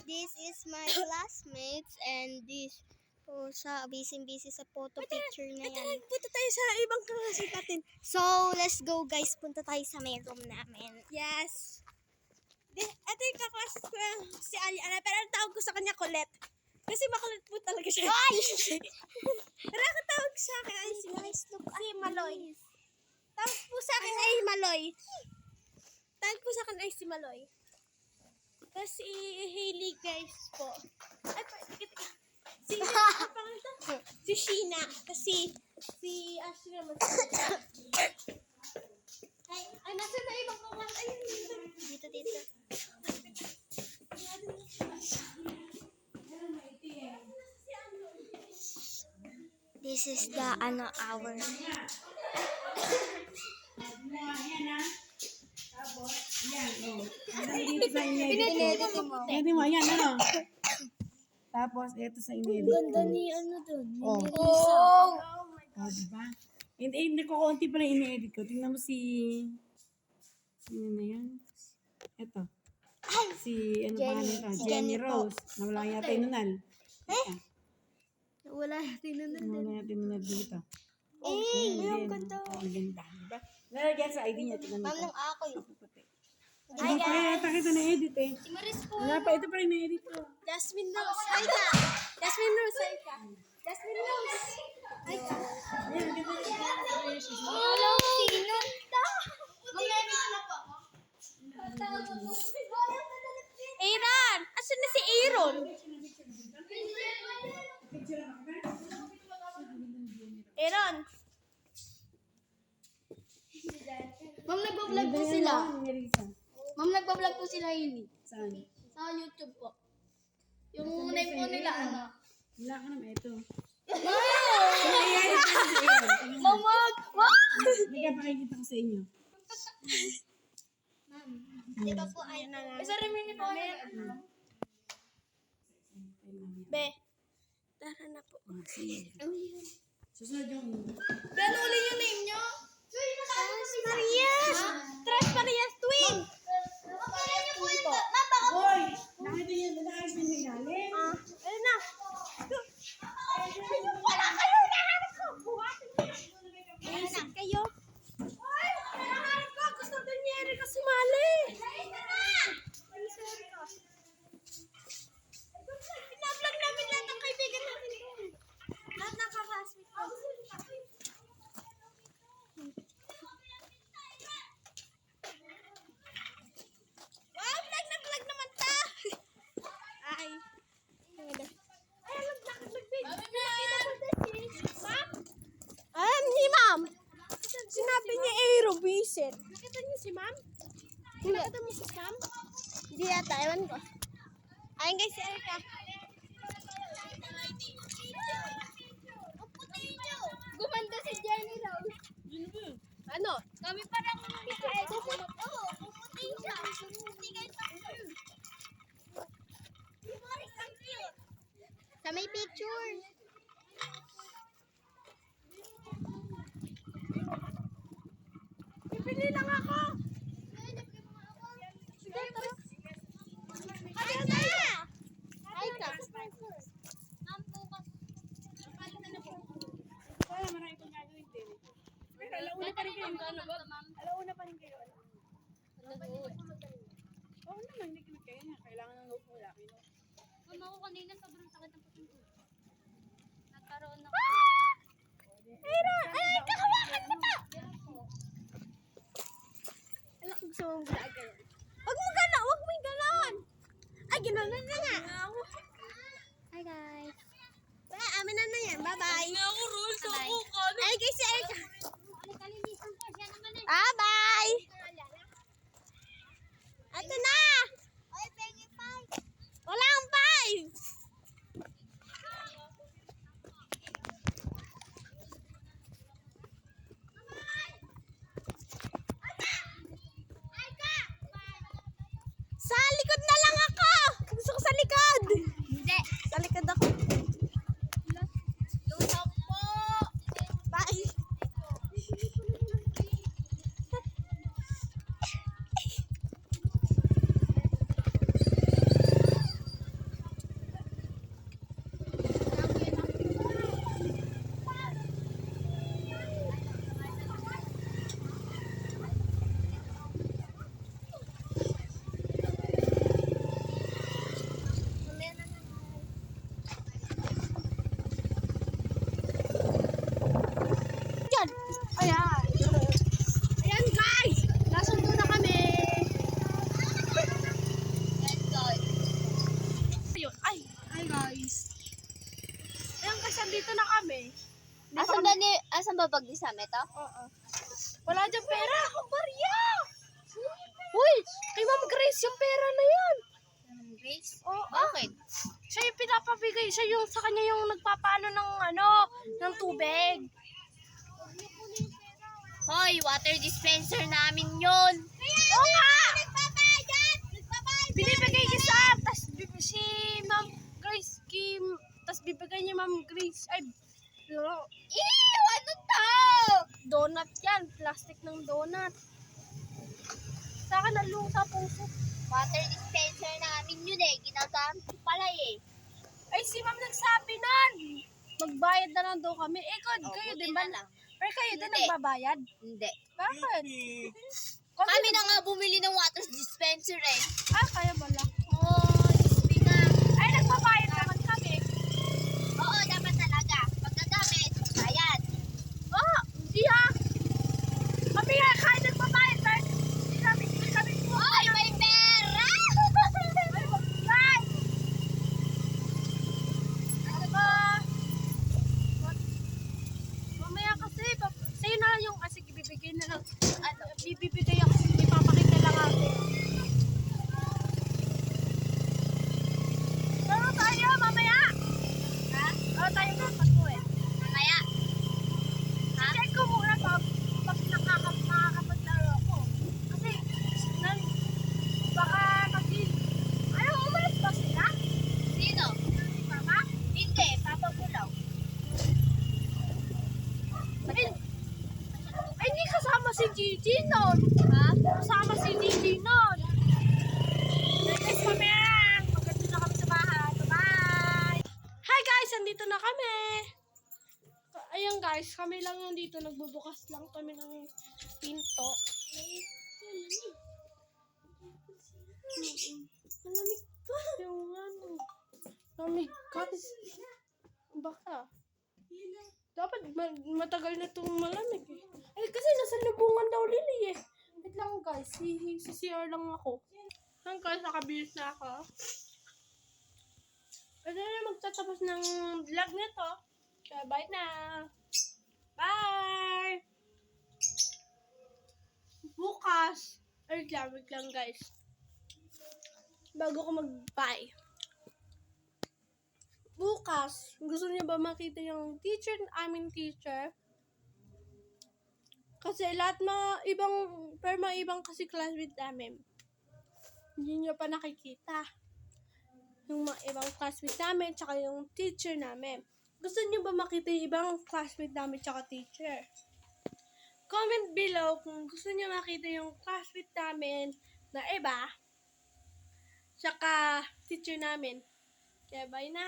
This is my classmates and this sa busy sa photo picture na yan. Punta tayo sa ibang klase natin. So, let's go guys. Punta tayo sa may room namin. Yes. Ito yung kaklase ko si Aliana. Pero ang tawag ko sa kanya Colette. Kasi makulit po talaga siya. Ay! Pero ang tawag sa akin ay si Maloy. Tawag po sa akin ay Maloy. Tawag po sa akin ay si Maloy. Tapos si Hailey guys po. Ay, si Sheena. Kasi si Ashley naman. Ay, nasa na ibang kawan. Ay, Dito. This is the hour. Pinedit mo. Pwede mo, ayan, ano? Tapos, ito sa inedit. Ganda ni dun. Oh. Oh! Oh, diba? Hindi ko konti pala ini-edit ko. Tingnan mo si... Sino na yan? Ito. Si, ano pa nito? Jenny Rose. Nawala yata yung nunal. Wala tinunod. Nawala yata yung nunal dito. Ang ganda. Ang ganda. Diba? Nalagyan sa ID niya. Tingnan mo Ma'am ito. ng ako yun. Puti. Ay, guys! Ito na-edit eh. Si Maris po. Wala pa, ito pa rin na-edit ko. Jasmine Rose. Hi ka. Jasmine Rose. Hi ka. Jasmine Rose. Hi ka. Ayan, ganda. Hello, sino? Mag-edit na po. Aaron! Asan na si Aaron? Aaron! Ma'am, nagbablog po sila. Ma'am, nagbablog po sila yun. Saan? Sa YouTube po. Yung name po nila, ano? Wala ka naman ito. Mama! Hindi ka pakikita ko sa inyo. Di ba po ay isa rin mini po Be. Tara na po. Susunod yung... Ano ulit yung name nyo? Marias! Tres Marias Twin! Hoy! Nakita niyo, nag-ayos din may galing. Ayun na. Wala kayo! Nahanap ko! Buhatin mo. Ayusin kayo. Ay! Nahanap ko! Gusto din ni Erika sumali. Pinablog namin lahat ng kaibigan natin doon. Lahat ng kaklasmate ko. Wow! Vlog na vlog naman ta! Ay. Ay, alam ni Ma'am. Sinabi ni Aero, visit. Nakita niyo si Ma'am? Nakita mo si Ma'am? Hindi yata, ewan ko. Ayun guys, si Erika. Gumanda si Jenny Rose. Ano? Kami parang pumuti siya. Pumuti kayo sa sa may picture. Bibili lang ako. Sige, tara. Ayun na! Ay ka. Wala, marami kong gagawin din. Pero alauna pa rin kayo. Alauna pa rin kayo. Oo naman, hindi ka kayo na. Kailangan ng loob mo laki. Mama ko kanina sobrang sakit ng puting ko. Nagkaroon ako. Aaron! Ay, kahawakan mo ta! Alam ko gusto mong gagawin. Huwag mo gano'n! Huwag mo yung gano'n! Ay, gano'n na nga! Hi guys. Wala, amin na yan. Bye-bye! Bye. Ay, guys, si Erika! Kalinisan ko siya naman eh. Bye-bye! Ito na! Ay, pengi pie. Wala ang five! Sa likod na lang ako! Gusto ko sa likod! Hindi. Sa likod ako. Lusok po. Bye! guys. Ayan guys, andito na kami. Asan ba bag ni Sam ito? Oo. Wala dyan pera. Ako barya! Uy! Kay Ma'am Grace yung pera na yan. Grace? Oo. Bakit? Siya yung pinapabigay. Siya yung sa kanya yung nagpapaano ng tubig. Hoy, water dispenser namin yun. Oo nga! Binibigay niya sa tas si Ma'am Grace tas bibigay niya Ma'am Grace ay Ano to? donut yan, plastic ng donut. Sa akin nalung sa puso. Water dispenser namin yun eh. Ginagamit ko pala eh. Ay si Ma'am nagsabi nun. Magbayad na lang daw kami. Kayo buti din ba? na lang. Pero kayo din Hindi. nagbabayad? Hindi. Bakit? Kami na nga bumili ng water dispenser eh. Kaya wala. Oh, speak na. Ay, nagbabayad naman kami. Oo, dapat talaga. Pagkagamit, bayad. Hindi Kami nga, kahit nagbabayad, pero hindi kami Hoy, may pera! Ay, wag yan! Ano ba? Mamaya kasi, sa'yo na lang yung, sige, bibigay na lang. Bibigay ako, ipapakita lang ako. Pero tayo, mamaya! Ha? Tayo na, pag-uwi. Mamaya. Check ko muna pag nakakapaglaro ako. Kasi, baka kasi, umalis ba sila? Sino? Si Mama? Hindi, Papa Bulaw. Ay, hindi kasama si Gigi nun. Ha? Kasama si Gigi nun. Guys, mamaya. Maganda na kami sa bahay. Bye-bye. Hi guys, andito na kami. Ayan guys, kami lang yung dito. Nagbubukas lang kami ng pinto. Malamig pa. Yung ano. Malamig guys. Baka. Dapat matagal na itong malamig eh. Ay, kasi nasa lubungan daw Lily eh. Wait lang guys, CR lang ako. Hang guys, nakabihis na ako. Pwede na magtatapos ng vlog nito. Kaya bye na. Bye! Bukas. Wait lang guys. Bago ko mag-bye. Bukas, gusto niyo ba makita yung teacher? Kasi lahat mga ibang kasi classmate namin. Hindi niyo pa nakikita. Yung mga ibang classmate namin, tsaka yung teacher namin. Gusto niyo ba makita yung ibang classmate namin, tsaka teacher? Comment below kung gusto niyo makita yung classmate namin na iba, tsaka teacher namin. Kaya bye na!